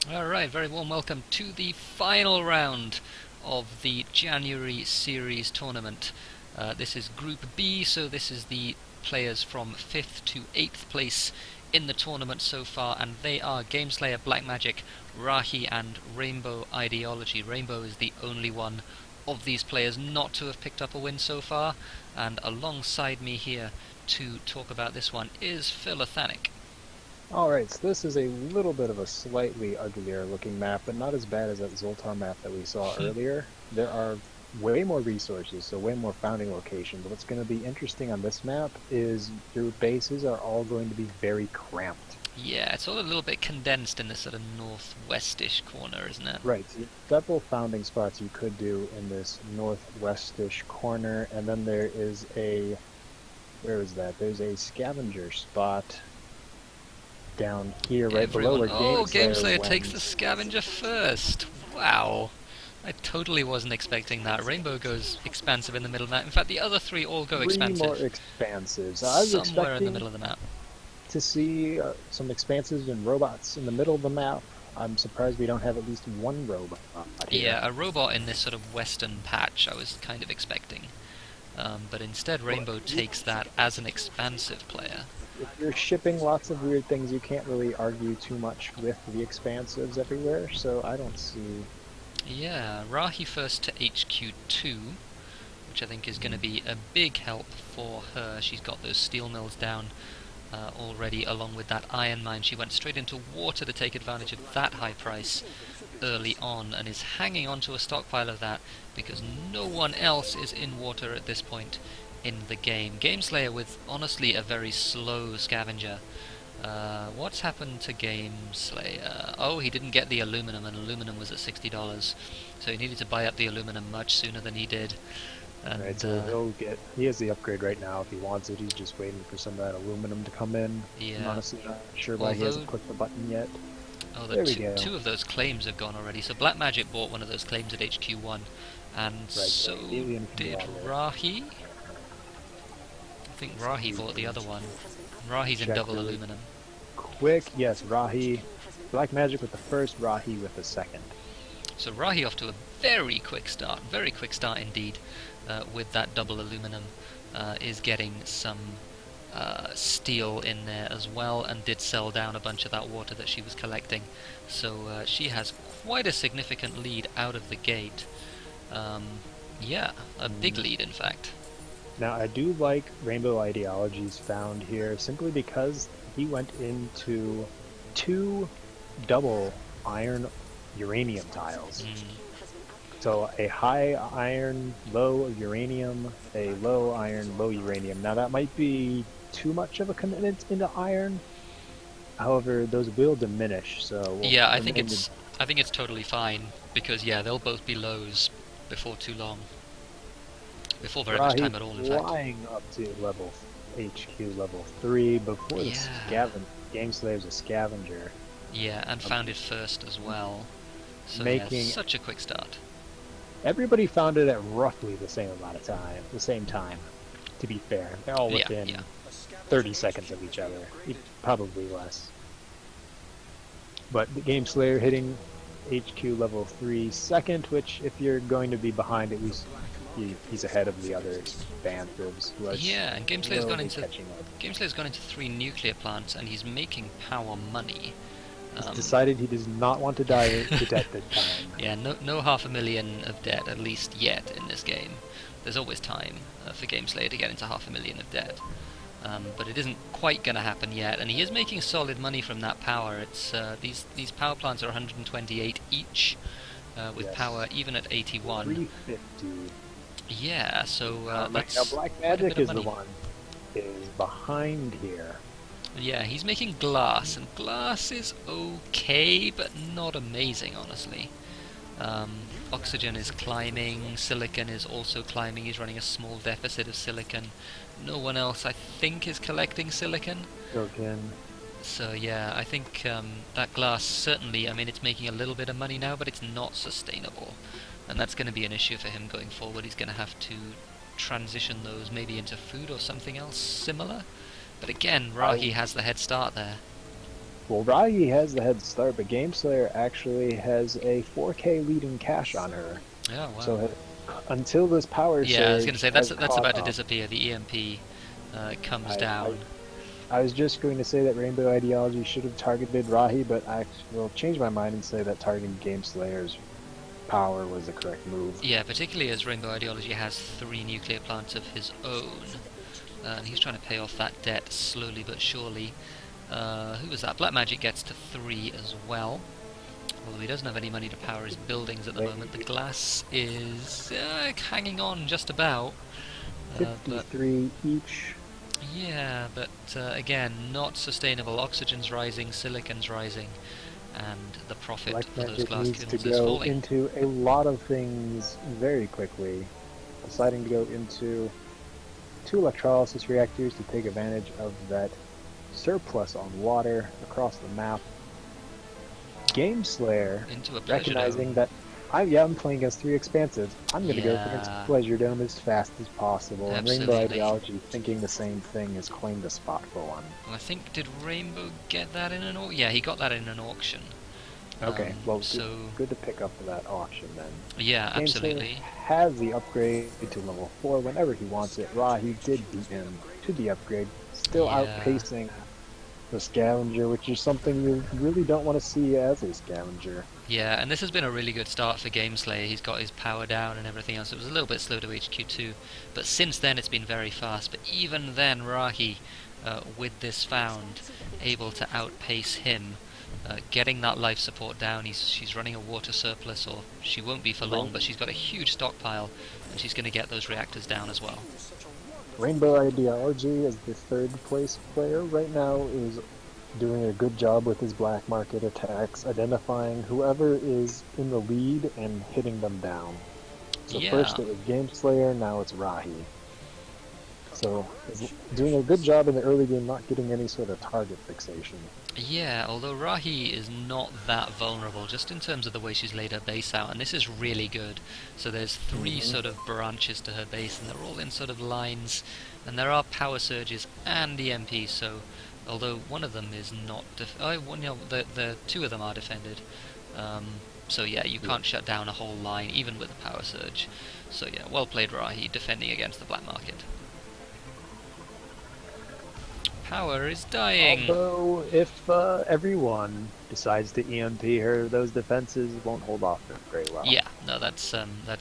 Alright, very warm welcome to the final round of the January Ceres tournament. This is Group B, so this is the players from 5th to 8th place in the tournament so far, and they are Gameslayer, Black Magic, Rahi, and Rainbow Ideology. Rainbow is the only one of these players not to have picked up a win so far, and alongside me here to talk about this one is Phil Athanic. Alright, so this is a little bit of a slightly uglier looking map, but not as bad as that Zoltar map that we saw earlier. There are way more resources, so way more founding locations. What's going to be interesting on this map is your bases are all going to be very cramped. Yeah, it's all a little bit condensed in this sort of northwestish corner, isn't it? Right, so several founding spots you could do in this northwestish corner, and then there is where is that? There's a scavenger spot down here right below where Gameslayer Gameslayer takes went. the scavenger first. Wow. I totally wasn't expecting that. Rainbow goes expansive in the middle of that. In fact, the other three all go Three more expansive. expansives. I was Somewhere in the expecting middle of the map. to see some expansives and robots in the middle of the map. I'm surprised we don't have at least one robot here. Yeah, a robot in this sort of western patch I was kind of expecting. But instead Rainbow takes that as an expansive player. If you're shipping lots of weird things, you can't really argue too much with the expansives everywhere, so I don't see... Yeah, Rahi first to HQ2, which I think is going to be a big help for her. She's got those steel mills down already, along with that iron mine. She went straight into water to take advantage of that high price early on, and is hanging on to a stockpile of that because no one else is in water at this point in the game. Gameslayer with, honestly, a very slow scavenger. What's happened to Gameslayer? Oh, he didn't get the aluminum, and aluminum was at $60, so he needed to buy up the aluminum much sooner than he did. And, Right, so he has the upgrade right now if he wants it. He's just waiting for some of that aluminum to come in. yeah. I'm honestly not sure why he hasn't clicked the button yet. Oh, There we go. two of those claims have gone already. So Black Magic bought one of those claims at HQ1, and Right, so alien from did water. Rahi. I think Rahi bought the other one. Rahi's in Check double really aluminum. quick. Yes, Rahi. Black Magic with the first, Rahi with the second. So Rahi off to a very quick start indeed, with that double aluminum. Is getting some steel in there as well, and did sell down a bunch of that water that she was collecting. So she has quite a significant lead out of the gate. Yeah, a big lead in fact. Now, I do like Rainbow Ideologies found here simply because he went into two double iron uranium tiles. So a high iron, low uranium, a low iron, low uranium. Now that might be too much of a commitment into iron. However, those will diminish. So Yeah, I think it's totally fine, because yeah, they'll both be lows before too long. Before very much time at all, in fact. flying up to level HQ level 3 before the Gameslayer's a scavenger. Yeah, and found it first as well. So Making yeah, such a quick start. everybody found it at roughly the same amount of time, to be fair. They're all within 30 seconds of each other, probably less. But the Gameslayer hitting HQ level 3 second, which if you're going to be behind, at least he's ahead of the other expansives. Yeah, and Gameslayer's gone into 3 nuclear plants, and he's making power money. He's decided he does not want to die to debt this time. Yeah, no $500,000 of debt, at least yet, in this game. There's always time for Gameslayer to get into $500,000 of debt. But it isn't quite going to happen yet, and he is making solid money from that power. It's these power plants are 128 each, with power even at 81. 350. Yeah, so that's now Black Magic is the one is behind here. Yeah, he's making glass, and glass is okay, but not amazing, honestly. Oxygen is climbing, silicon is also climbing. He's running a small deficit of silicon. No one else, I think, is collecting silicon. So yeah, I think that glass certainly, I mean, it's making a little bit of money now, but it's not sustainable. And that's going to be an issue for him going forward. He's going to have to transition those maybe into food or something else similar. But again, Rahi has the head start there. Well, Rahi has the head start, but Gameslayer actually has a 4K lead in cash on her. Oh wow. So until this power Yeah, I was gonna surge say has that's caught about to up, disappear. The EMP comes I, I down. I was just going to say that Rainbow Ideology should have targeted Rahi, but I will change my mind and say that targeting Gameslayer's power was the correct move. Yeah, particularly as Rainbow Ideology has 3 nuclear plants of his own, and he's trying to pay off that debt slowly but surely. Who was that? Black Magic gets to 3 as well. Although he doesn't have any money to power his buildings at the They moment. The glass is hanging on just about. But 53 each. yeah, but again, not sustainable. Oxygen's rising, silicon's rising, and the profit Black for those Magic glass needs to kilns is go falling. into a lot of things very quickly, deciding to go into 2 electrolysis reactors to take advantage of that surplus on water across the map. Gameslayer, Into a pleasure recognizing dome. that I'm playing against 3 expansive. I'm going to go for its Yeah, Pleasure Dome as fast as possible. And Rainbow absolutely. Ideology, thinking the same thing, has claimed a spot for one. Well, I think, did Rainbow get that in an auction? Yeah, he got that in an auction. Okay, well, So, good to pick up for that auction then. yeah, Gameslayer absolutely. has the upgrade to level 4 whenever he wants it. Rahi did beat him to the upgrade, still Yeah. outpacing the Scavenger, which is something you really don't want to see as a Scavenger. Yeah, and this has been a really good start for Gameslayer. He's got his power down and everything else. It was a little bit slow to HQ2, but since then it's been very fast. But even then, Rahi, with this found, able to outpace him, getting that life support down. She's running a water surplus, or she won't be for long, but she's got a huge stockpile, and she's going to get those reactors down as well. Rainbow Ideology, as the third place player right now, is doing a good job with his black market attacks, identifying whoever is in the lead and hitting them down. So Yeah. first it was Gameslayer, now it's Rahi. So he's doing a good job in the early game, not getting any sort of target fixation. Yeah, although Rahi is not that vulnerable, just in terms of the way she's laid her base out, and this is really good. So there's 3 Mm-hmm. sort of branches to her base, and they're all in sort of lines, and there are power surges and EMPs, so although one of them is not the 2 of them are defended. So yeah, you Yeah. can't shut down a whole line, even with a power surge. So yeah, well played Rahi, defending against the black market. Power is dying! Although, if everyone decides to EMP her, those defenses won't hold off very well. Yeah, no, that's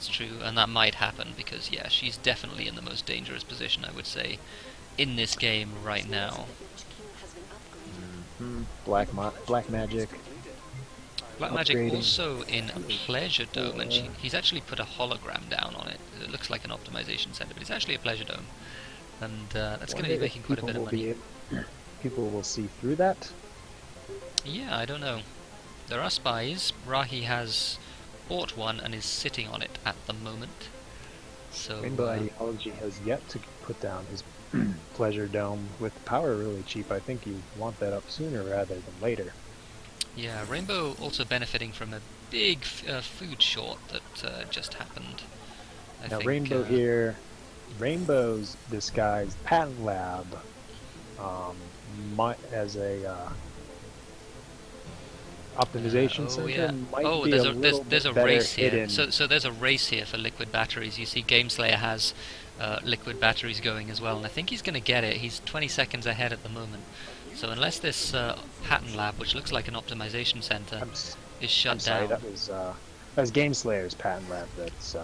true, and that might happen because yeah, she's definitely in the most dangerous position I would say in this game right now. Black Magic Black Magic upgrading also in a to pleasure dome, and a he's actually put a hologram down on it. It looks like an optimization center, but it's actually a pleasure dome, and that's going to Wonder be if making quite a people bit of will money. be people will see through that. Yeah, I don't know. There are spies. Rahi has bought one and is sitting on it at the moment. So Rainbow Ideology has yet to put down his Pleasure Dome with power really cheap. I think you want that up sooner rather than later. yeah, Rainbow also benefiting from a big food short that just happened. I Now think. Rainbow here, Rainbow's disguised patent lab might, as a optimization Oh center yeah. might Oh, be a there's little there's a bit better race here. hidden. So there's a race here for liquid batteries. You see, Gameslayer has liquid batteries going as well, and I think he's going to get it. He's 20 seconds ahead at the moment. So unless this patent lab, which looks like an optimization center, I'm is I'm shut sorry, down. that was Gameslayer's patent lab that's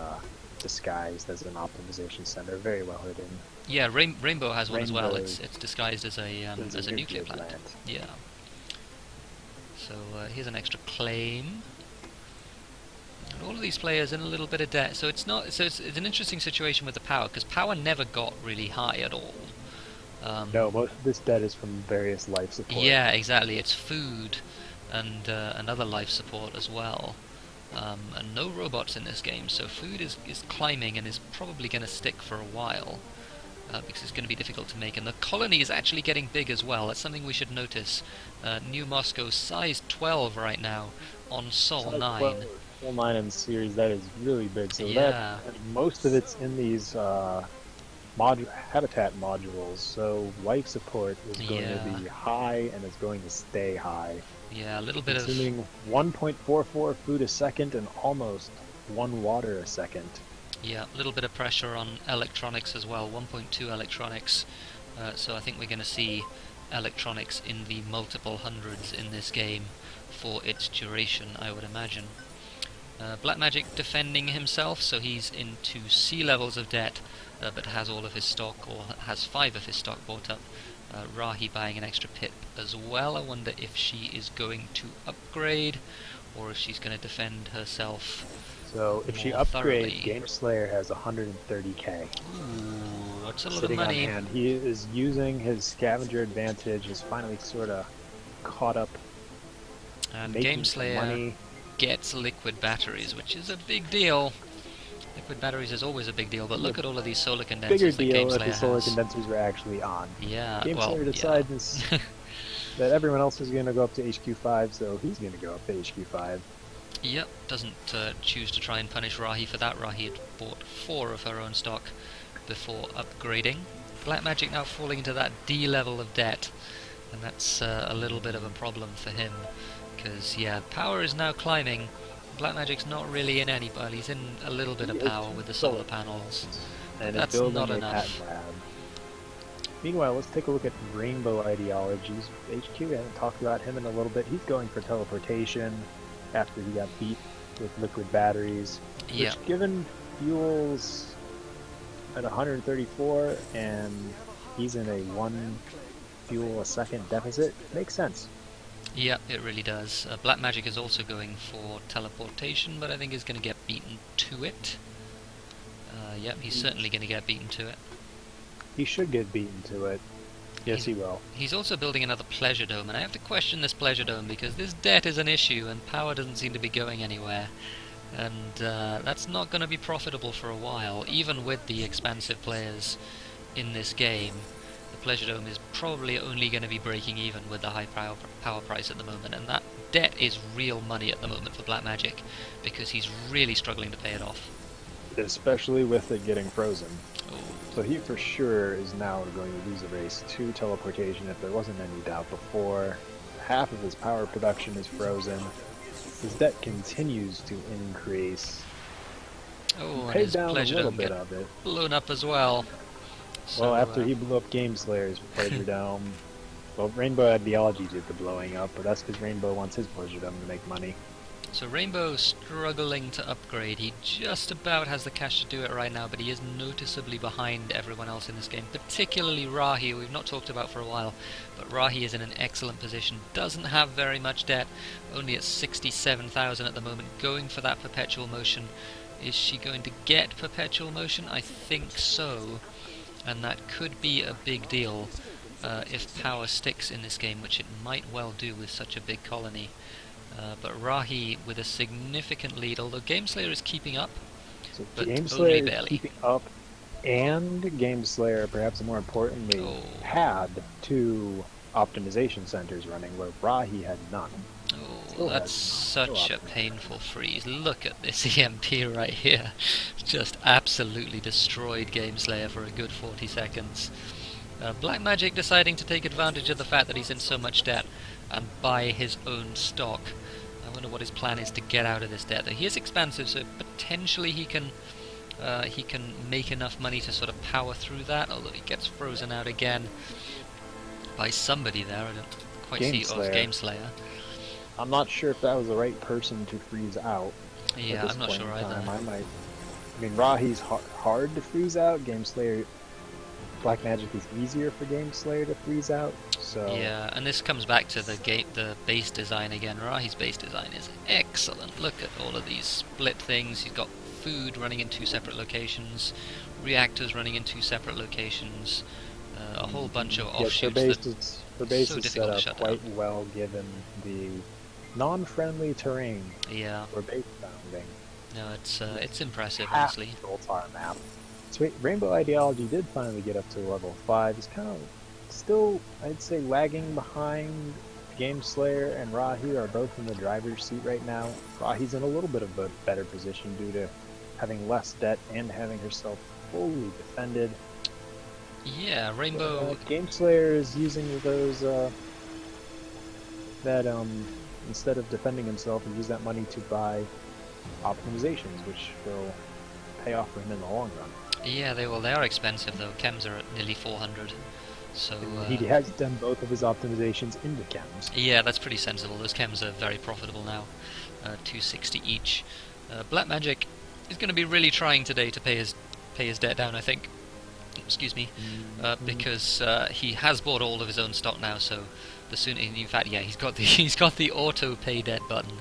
disguised as an optimization center, very well hidden. Yeah, Rainbow has one as well. Rainbow It's disguised is a as a nuclear nuclear plant. plant. Yeah. So here's an extra claim. And all of these players in a little bit of debt. So it's not. So it's an interesting situation with the power because power never got really high at all. No, most of this debt is from various life support. Yeah, exactly. It's food and other life support as well. And no robots in this game, so food is climbing and is probably going to stick for a while. Because it's going to be difficult to make. And the colony is actually getting big as well. That's something we should notice. New Moscow, size 12 right now, on Sol Size 9. 12, Sol 9 in Ceres, that is really big. So that, Yeah, and most of it's in these habitat modules, so life support is going to Yeah, be high and is going to stay high, yeah, a little bit of consuming 1.44 food a second and almost 1 water a second. yeah, a little bit of pressure on electronics as well. 1.2 electronics. So I think we're going to see electronics in the multiple hundreds in this game for its duration, I would imagine. Black Magic defending himself, so he's into sea levels of debt, but has all of his stock, or has 5 of his stock bought up. Rahi buying an extra pip as well. I wonder if she is going to upgrade, or if she's going to defend herself So if she more upgrades, thoroughly. Game Slayer has 130k Ooh, that's a lot of sitting on money. hand. He is using his scavenger advantage, is finally sort of caught up, And making some Gameslayer money. gets liquid batteries, which is a big deal. Liquid batteries is always a big deal, but look at all of these solar Bigger condensers that deal if the Gameslayer solar has. condensers were actually on. Yeah, Game well, Slayer yeah. decides that everyone else is going to go up to HQ5, so he's going to go up to HQ5. Yep, doesn't choose to try and punish Rahi for that. Rahi had bought 4 of her own stock before upgrading. Black Magic now falling into that D level of debt, and that's a little bit of a problem for him, because, yeah, power is now climbing. Black Magic's not really in any, but he's in a little bit He of is power with the solar panels, but and is that's not building a enough. patent lab. Meanwhile, let's take a look at Rainbow Ideologies. HQ, we haven't talked about him in a little bit. He's going for teleportation after he got beat with liquid batteries, Yeah, which given fuels at 134 and he's in a 1 fuel a second deficit, makes sense. yeah, it really does. Black Magic is also going for teleportation, but I think he's going to get beaten to it. Yep, he's certainly going to get beaten to it. He should get beaten to it. Yes, He's, he will. he's also building another pleasure dome, and I have to question this pleasure dome because this debt is an issue, and power doesn't seem to be going anywhere. And that's not going to be profitable for a while, even with the expansive players in this game. The pleasure dome is probably only going to be breaking even with the high power price at the moment, and that debt is real money at the moment for Black Magic because he's really struggling to pay it off. Especially with it getting frozen. Oh, So he for sure is now going to lose a race to teleportation if there wasn't any doubt before. Half of his power production is frozen. His debt continues to increase. He oh, and paid his down a pleasure little dome bit get of it. blown up as well. Well, So, after he blew up Game Slayer's Pleasure Dome, well, Rainbow Ideology did the blowing up, but that's because Rainbow wants his Pleasure Dome to make money. So Rainbow struggling to upgrade. He just about has the cash to do it right now, but he is noticeably behind everyone else in this game, particularly Rahi, who we've not talked about for a while. But Rahi is in an excellent position, doesn't have very much debt, only at 67,000 at the moment, going for that perpetual motion. Is she going to get perpetual motion? I think so, and that could be a big deal if power sticks in this game, which it might well do with such a big colony. But Rahi with a significant lead, although Gameslayer is keeping up, So but Game only Slayer is barely. keeping up, and Game Slayer, perhaps more importantly, Oh. had 2 optimization centers running where Rahi had none. Oh, Still that's has no such a painful freeze. Look at this EMP right here. Just absolutely destroyed Gameslayer for a good 40 seconds. Black Magic deciding to take advantage of the fact that he's in so much debt and buy his own stock. I wonder what his plan is to get out of this debt. He is expansive, so potentially he can make enough money to sort of power through that, although he gets frozen out again by somebody there. I don't quite see. Oh, it's Gameslayer. I'm not sure if that was the right person to freeze out. Yeah, at this I'm not point sure in time. either. I mean, Rahi's hard to freeze out. Game Slayer, Black Magic is easier for Game Slayer to freeze out. So Yeah, and this comes back to the base design again. Rahi's base design is excellent. Look at all of these split things. He's got food running in 2 separate locations, reactors running in 2 separate locations, a whole bunch of yes, offshoots her base so is difficult to set shut up quite down. well given the non-friendly terrain Yeah, for base founding. no, it's impressive, Half honestly. the Zoltar map. So Rainbow Ideology did finally get up to level 5. He's kind of still, I'd say, lagging behind. Game Slayer and Rahi are both in the driver's seat right now. Rahi's in a little bit of a better position due to having less debt and having herself fully defended. Yeah, But Rainbow. Game Slayer is using those that instead of defending himself, he used that money to buy optimizations, which will pay off for him in the long run. Yeah, they are expensive though. Chems are at nearly 400. So And he has done both of his optimizations into chems. yeah, that's pretty sensible. Those chems are very profitable now, 260 each. Black Magic is going to be really trying today to pay his debt down, I think. Excuse me, because he has bought all of his own stock now. So the sooner, in fact, yeah, he's got the he's got the auto pay debt button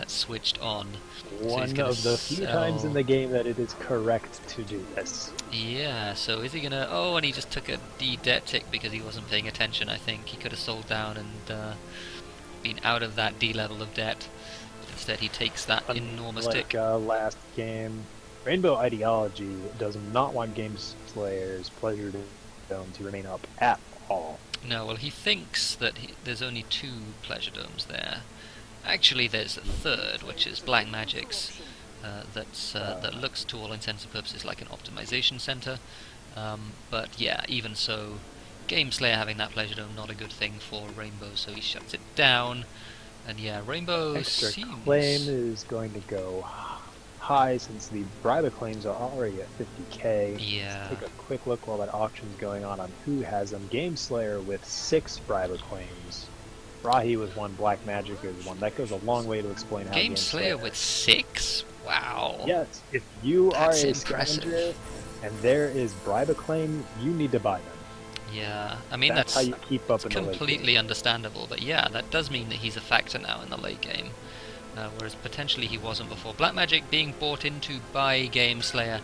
switched on. One of the few times in the game that it is correct to do this. Yeah, so is he gonna... Oh, and he just took a D debt tick because he wasn't paying attention, I think. He could have sold down and been out of that D level of debt. Instead, he takes that enormous tick. Last game, Rainbow Ideology does not want Game Slayer's Pleasure Dome to remain up at all. No, well, he thinks that there's only 2 Pleasure Domes there. Actually, there's a third, which is Black Magic's. That looks to all intents and purposes like an optimization center, but yeah, even so, Game Slayer having that Pleasure Dome not a good thing for Rainbow, so he shuts it down. And yeah, Rainbow Extra seems... claim is going to go high since the bribe claims are already at 50k. Yeah. Let's take a quick look while that auction's going on who has them. Game Slayer with 6 bribe claims. Rahi with 1, Black Magic is 1. That goes a long way to explain how Game Slayer with 6? Wow. Yes, if you That's are a impressive. scavenger and there is bribe claim, you need to buy them. Yeah, I mean that's how you keep up in the late game. Completely understandable, but yeah, that does mean that he's a factor now in the late game, whereas potentially he wasn't before. Black Magic being bought into by Game Slayer,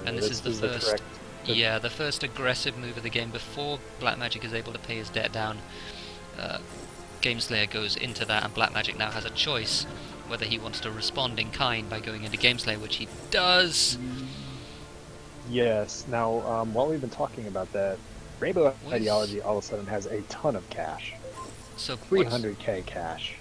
and this is the first, the first aggressive move of the game before Black Magic is able to pay his debt down. Game Slayer goes into that, and Black Magic now has a choice whether he wants to respond in kind by going into Game Slayer, which he does. Yes. Now, while we've been talking about that, Rainbow Ideology all of a sudden has a ton of cash. So 300k cash.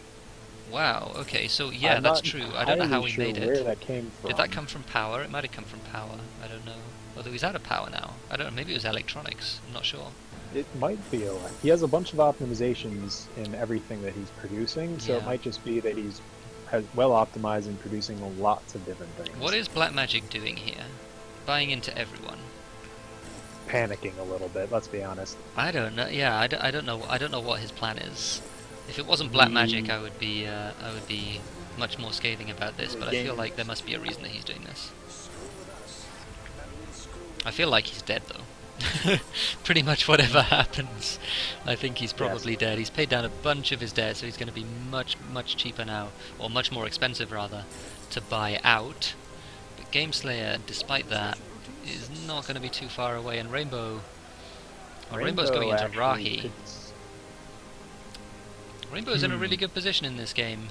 Wow. Okay. So yeah, that's true. I don't know how he made it. Where that came from. Did that come from power? It might have come from power. I don't know. Although he's out of power now. I don't know. Maybe it was electronics. I'm not sure. It might be. He has a bunch of optimizations in everything that he's producing, so it might just be that he's well optimized in producing lots of different things. What is Black Magic doing here? Buying into everyone. Panicking a little bit. Let's be honest. I don't know. Yeah, I don't know. I don't know what his plan is. If it wasn't Black Magic, I would be much more scathing about this. But I feel like there must be a reason that he's doing this. I feel like he's dead though. Pretty much whatever happens, I think he's probably dead. He's paid down a bunch of his debt, so he's going to be much cheaper now, or much more expensive rather, to buy out. But Game Slayer, despite that, is not going to be too far away. And Rainbow's going into Rahi. Rainbow's in a really good position in this game.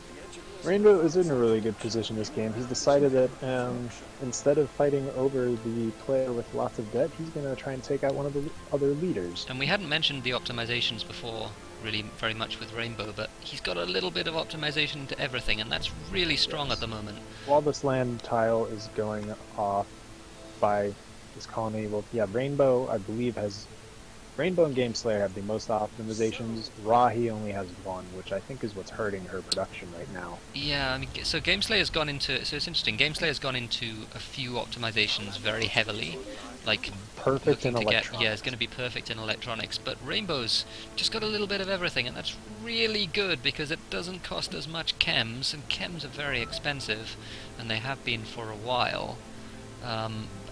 Rainbow is in a really good position this game. He's decided that instead of fighting over the player with lots of debt, he's going to try and take out one of the other leaders. And we hadn't mentioned the optimizations before, really very much with Rainbow, but he's got a little bit of optimization to everything, and that's really strong at the moment. While this land tile is going off by this colony, well, yeah, Rainbow, I believe, has... Rainbow and Game Slayer have the most optimizations. Rahi only has 1, which I think is what's hurting her production right now. Yeah, I mean, so Game Slayer's gone into... So it's interesting, Game Slayer's gone into a few optimizations very heavily. Like, perfect in electronics. Yeah, it's going to be perfect in electronics. But Rainbow's just got a little bit of everything, and that's really good because it doesn't cost as much chems, and chems are very expensive, and they have been for a while.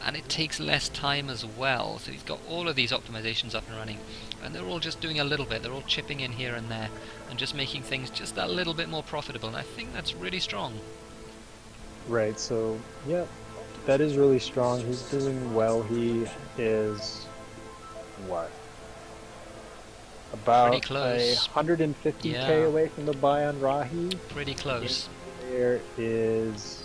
And it takes less time as well, so he's got all of these optimizations up and running, and they're all just doing a little bit, they're all chipping in here and there, and just making things just that little bit more profitable, and I think that's really strong. Right, so, yeah, that is really strong. He's doing well. He is, what? About 150k away from the buy on Rahi. Pretty close. There is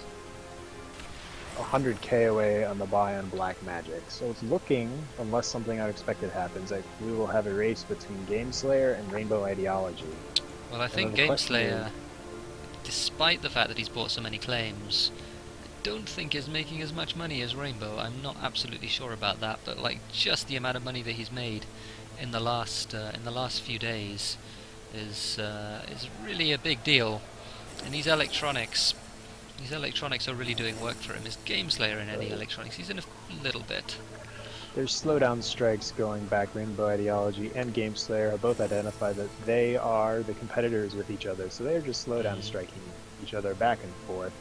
100k away on the buy on Black Magic. So it's looking, unless something unexpected happens, like we will have a race between Game Slayer and Rainbow Ideology. Well, I think Game Slayer, despite the fact that he's bought so many claims, don't think is making as much money as Rainbow. I'm not absolutely sure about that, but like just the amount of money that he's made in the last few days is really a big deal. And these electronics are really doing work for him. Is Gameslayer in any electronics? He's in a little bit. There's slowdown strikes going back. Rainbow Ideology and Gameslayer have both identified that they are the competitors with each other, so they're just slowdown striking each other back and forth.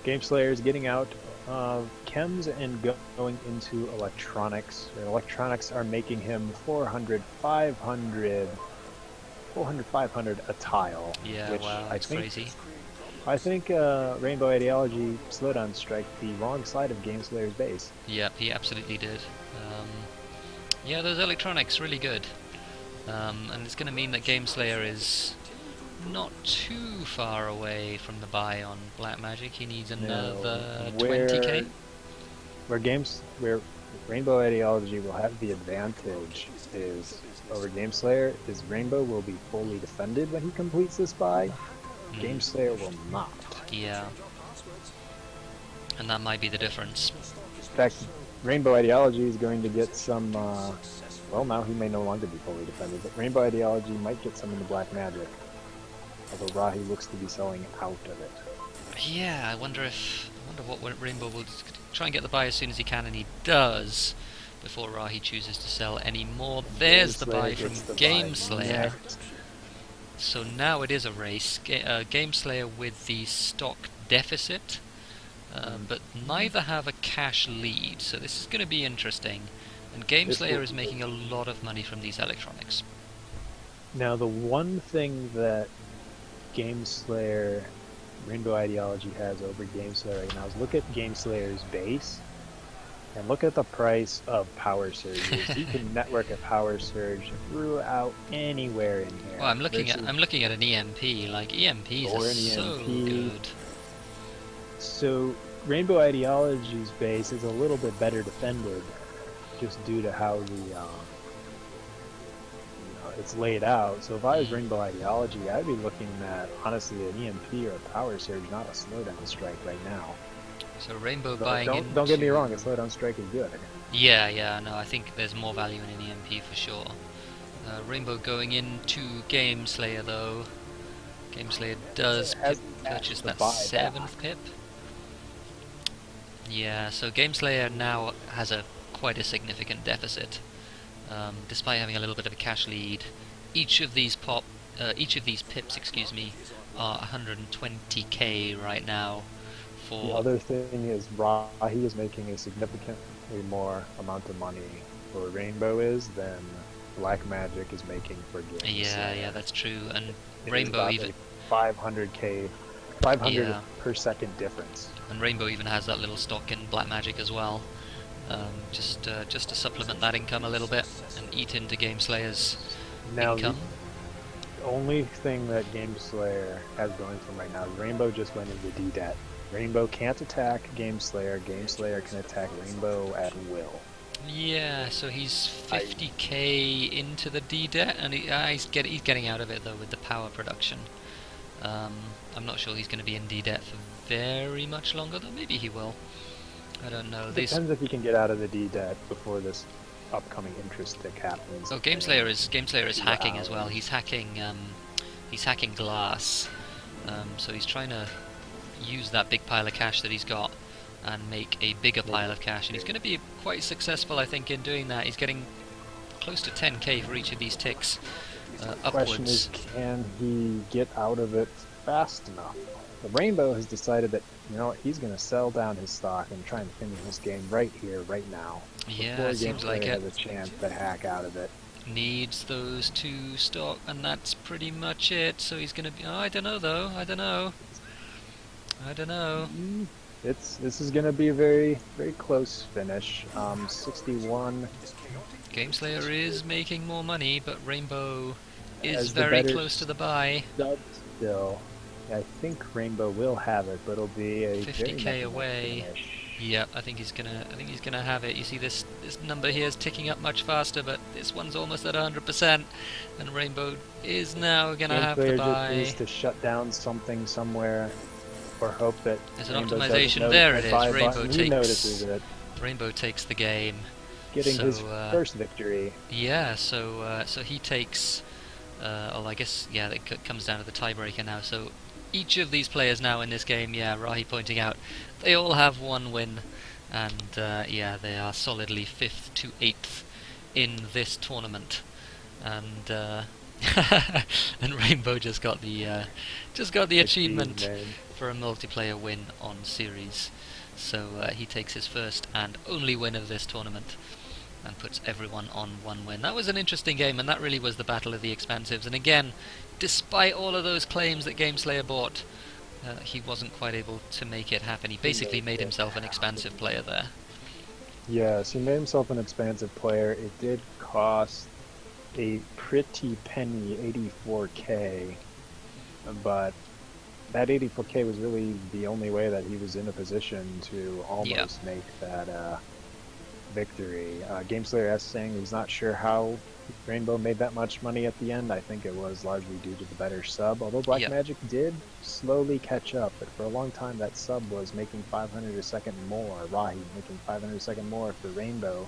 Gameslayer is getting out of chems and going into electronics. And electronics are making him 400, 500 a tile. Yeah, which wow, that's crazy. I think Rainbow Ideology slowdown strike the wrong side of Gameslayer's base. Yep, he absolutely did. Yeah, those electronics really good. And it's going to mean that Gameslayer is not too far away from the buy on Black Magic. He needs another 20k. Where Rainbow Ideology will have the advantage is over Gameslayer is Rainbow will be fully defended when he completes this buy. Gameslayer will not. Yeah. And that might be the difference. In fact, Rainbow Ideology is going to get some, well, now he may no longer be fully defended, but Rainbow Ideology might get some in the Black Magic. Although Rahi looks to be selling out of it. Yeah, I wonder what Rainbow will try and get the buy as soon as he can, and he does, before Rahi chooses to sell any more. There's the buy from Gameslayer. So now it is a race. Gameslayer with the stock deficit, but neither have a cash lead, so this is going to be interesting. And Gameslayer is making a lot of money from these electronics. Now the one thing that Gameslayer, Rainbow Ideology has over Gameslayer right now is look at Gameslayer's base and look at the price of power surges. You can network a power surge throughout anywhere in here. Well, I'm looking at an EMP. Like EMPs are so good. So Rainbow Ideology's base is a little bit better defended, just due to how the it's laid out. So if I was Rainbow Ideology, I'd be looking at honestly an EMP or a power surge, not a slowdown strike right now. So Rainbow buying into... Don't get me wrong, a slowdown strike is good. Yeah, no, I think there's more value in an EMP for sure. Rainbow going into Gameslayer though. Gameslayer does purchase that 7th pip. Yeah, so Gameslayer now has quite a significant deficit. Despite having a little bit of a cash lead, each of these pips, excuse me, are 120k right now. The other thing is Rahi is making a significantly more amount of money for Rainbow is than Black Magic is making for Games. Yeah, that's true. And Rainbow even 500k, 500 per second difference. And Rainbow even has that little stock in Black Magic as well. Just to supplement that income a little bit and eat into Gameslayer's income. The only thing that Gameslayer has going for him right now is Rainbow just went into D-debt. Rainbow can't attack Gameslayer. Gameslayer can attack Rainbow at will. Yeah, so he's 50k into the D-debt, and he's getting out of it though with the power production. I'm not sure he's going to be in D-debt for very much longer, though. Maybe he will. I don't know. Depends if you can get out of the D-debt before this upcoming interest tick happens. Oh, Gameslayer is hacking as well. He's hacking glass. So he's trying to use that big pile of cash that he's got and make a bigger pile of cash, and he's going to be quite successful, I think, in doing that. He's getting close to 10k for each of these ticks upwards. The question is, can he get out of it fast enough? The Rainbow has decided that, he's going to sell down his stock and try and finish this game right here, right now. Yeah, it seems like it. Has a chance to hack out of it. Needs those 2 stock, and that's pretty much it. So he's going to be... Oh, I don't know, though. I don't know. This is going to be a very, very close finish. 61. Gameslayer is making more money, but Rainbow is very close to the buy. Still. I think Rainbow will have it, but it'll be a 50k away. Yep, I think he's gonna have it. You see this number here is ticking up much faster, but this one's almost at 100%, and Rainbow is now gonna have to buy. Just needs to shut down something somewhere. or hope that There's an Rainbow doesn't optimization. notice There that it is. buy button. He notices it, Rainbow takes the game. getting his So first victory. yeah, so he takes. Well, I guess yeah, it comes down to the tiebreaker now. So each of these players now in this game, yeah, Rahi pointing out, they all have one win, and yeah, they are solidly 5th to 8th in this tournament, and and Rainbow just got the achievement for a multiplayer win on Ceres. So he takes his first and only win of this tournament and puts everyone on one win. That was an interesting game, and that really was the battle of the expansives. And again, despite all of those claims that GameSlayer bought, he wasn't quite able to make it happen. He basically made himself an expansive player there. Yes, he made himself an expansive player. It did cost a pretty penny, 84K, but that 84K was really the only way that he was in a position to almost make that victory. GameSlayer S saying he's not sure how Rainbow made that much money at the end. I think it was largely due to the better sub, although Black Magic did slowly catch up, but for a long time that sub was making 500 a second more, Rahi making 500 a second more for Rainbow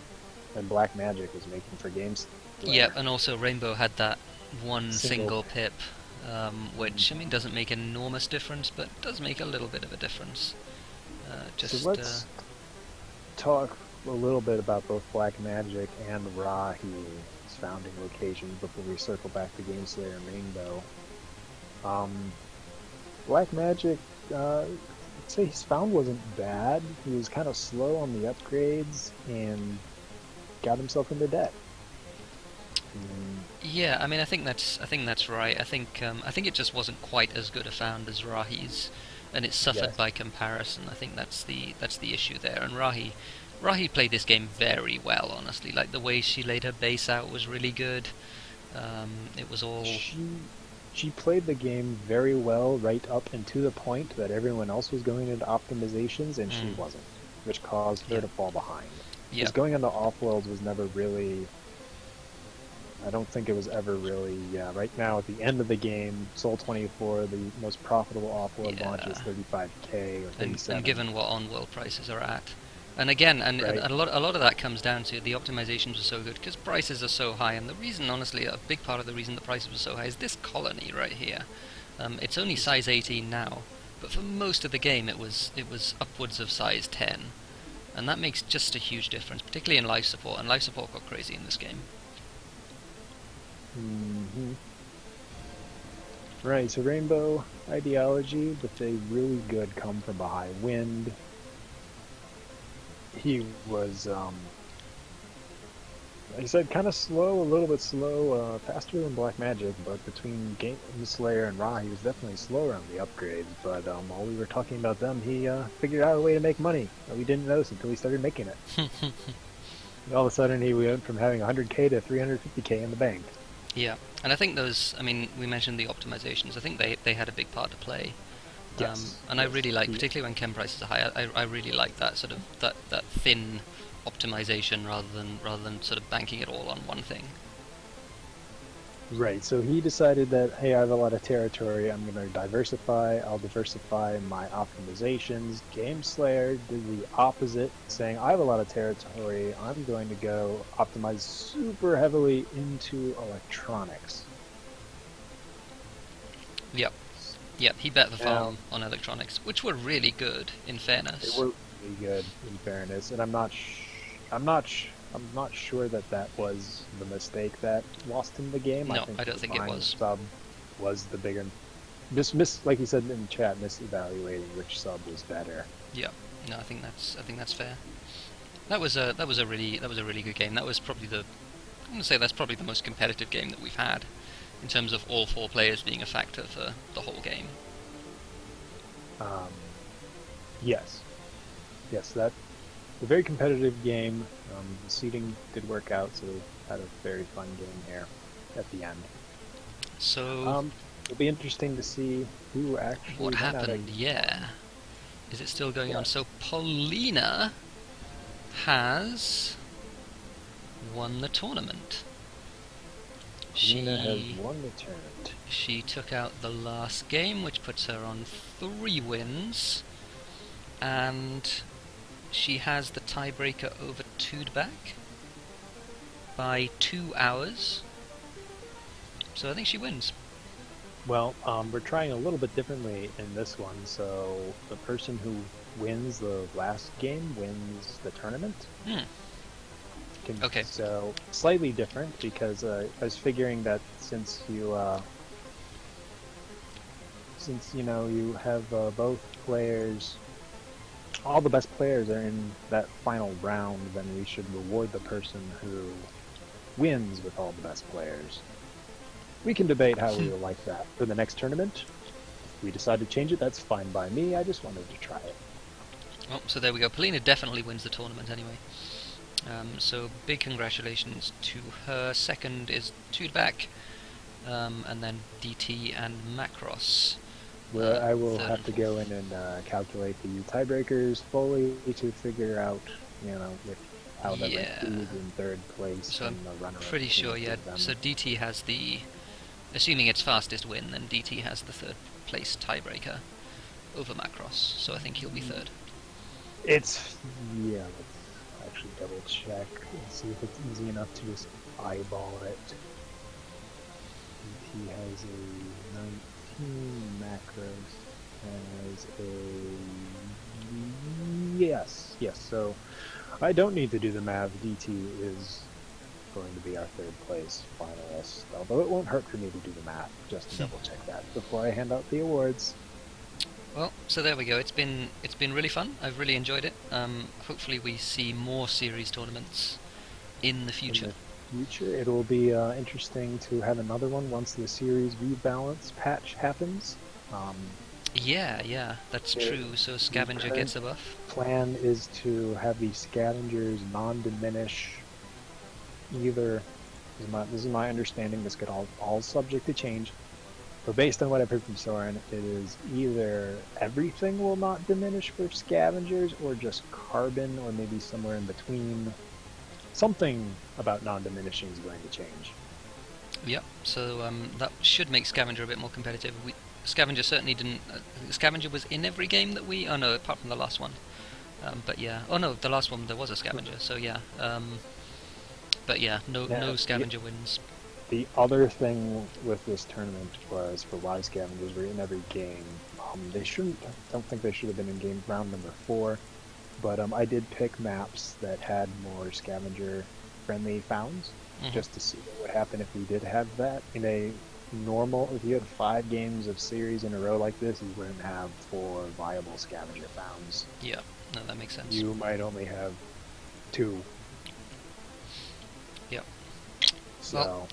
than Black Magic was making for GameSlayer. Yeah, and also Rainbow had that one single pip, which, I mean, doesn't make an enormous difference, but does make a little bit of a difference. So let's talk a little bit about both Black Magic and Rahi's founding locations before we circle back to GameSlayer and Rainbow. Black Magic, I'd say his found wasn't bad. He was kind of slow on the upgrades and got himself into debt. Yeah, I mean, I think that's right. I think it just wasn't quite as good a found as Rahi's, and it suffered by comparison. I think that's the issue there. And Rahi played this game very well, honestly. Like, the way she laid her base out was really good. It was all... She played the game very well right up and to the point that everyone else was going into optimizations and she wasn't, which caused her to fall behind. Because going into off-worlds was never really... I don't think it was ever really... right now, at the end of the game, Soul 24, the most profitable off-world launch is 35K or 37. And given what on-world prices are at. And again, a lot of that comes down to the optimizations were so good because prices are so high, and the reason, honestly, a big part of the reason the prices were so high is this colony right here. It's only size 18 now, but for most of the game it was upwards of size 10, and that makes just a huge difference, particularly in life support. And life support got crazy in this game. Right, so Rainbow ideology, but they really good come from a high wind. He was, like I said, kind of slow, a little bit slow, faster than Black Magic, but between GameSlayer and Ra, he was definitely slower on the upgrades. But while we were talking about them, he figured out a way to make money that we didn't notice until he started making it. All of a sudden, he went from having 100K to 350K in the bank. Yeah, and I think those, I mean, we mentioned the optimizations. I think they had a big part to play. And I really like, particularly when chem prices are high, I really like that sort of that thin optimization rather than sort of banking it all on one thing. Right, so he decided that, hey, I have a lot of territory, I'm going to diversify, I'll diversify my optimizations. GameSlayer did the opposite, saying, I have a lot of territory, I'm going to go optimize super heavily into electronics. Yep, he bet the farm on electronics, which were really good, in fairness. They were really good, in fairness, and I'm not sure that was the mistake that lost him the game. No, I don't think it was. Sub was the bigger, like you said in chat, misevaluating which sub was better. Yeah, no, I think that's fair. That was a really good game. That was probably I'm gonna say that's probably the most competitive game that we've had, in terms of all four players being a factor for the whole game. Yes, that. A very competitive game. The seating did work out, so we had a very fun game here at the end. So it'll be interesting to see who actually. What happened? Yeah, is it still going on? So Paulina has won the tournament. Nina has She won the tournament. she took out the last game, which puts her on 3 wins, and she has the tiebreaker over Tudback by 2 hours. So I think she wins. Well, we're trying a little bit differently in this one. So the person who wins the last game wins the tournament. Hmm. Okay. So slightly different because I was figuring that since you have both players, all the best players are in that final round, then we should reward the person who wins with all the best players. We can debate how we would like that for the next tournament. If we decide to change it, that's fine by me. I just wanted to try it. Oh, so there we go. Polina definitely wins the tournament anyway. So big congratulations to her. Second is Tudback, and then DT and Macross. Well, I will third have and to fourth. go in and calculate the tiebreakers fully to figure out, how the rank Yeah. is in third place So I'm and the runner-up pretty between sure, the two yeah. of them. So DT has the, assuming it's fastest win, then DT has the third place tiebreaker over Macross. So I think he'll be third. Yeah, let's actually double check and see if it's easy enough to just eyeball it. He has a 19, Macros has a... Yes, so I don't need to do the math. DT is going to be our third place finalist, although it won't hurt for me to do the math, just to double check that before I hand out the awards. Well, so there we go. It's been really fun. I've really enjoyed it. Hopefully we see more series tournaments in the In future. the future, it will be interesting to have another one once the series rebalance patch happens. Yeah, that's The, true. So the Scavenger current gets a buff. plan is to have the scavengers non-diminish either. This is my understanding. This could all subject to change. But based on what I've heard from Soren, it is either everything will not diminish for scavengers, or just carbon, or maybe somewhere in between. Something about non-diminishing is going to change. Yep. So that should make Scavenger a bit more competitive. Scavenger certainly didn't. Scavenger was in every game that we. Oh no, apart from the last one. But yeah. Oh no, the last one there was a Scavenger. So yeah. But yeah, no Now, Scavenger wins. the other thing with this tournament was for why scavengers were in every game. They shouldn't. Don't think they should have been in game round number 4. But I did pick maps that had more scavenger-friendly founds, just to see what would happen if we did have that in a normal. If you had 5 games of series in a row like this, you wouldn't have 4 viable scavenger founds. Yeah. No, that makes sense. You might only have 2. Yep. So Well,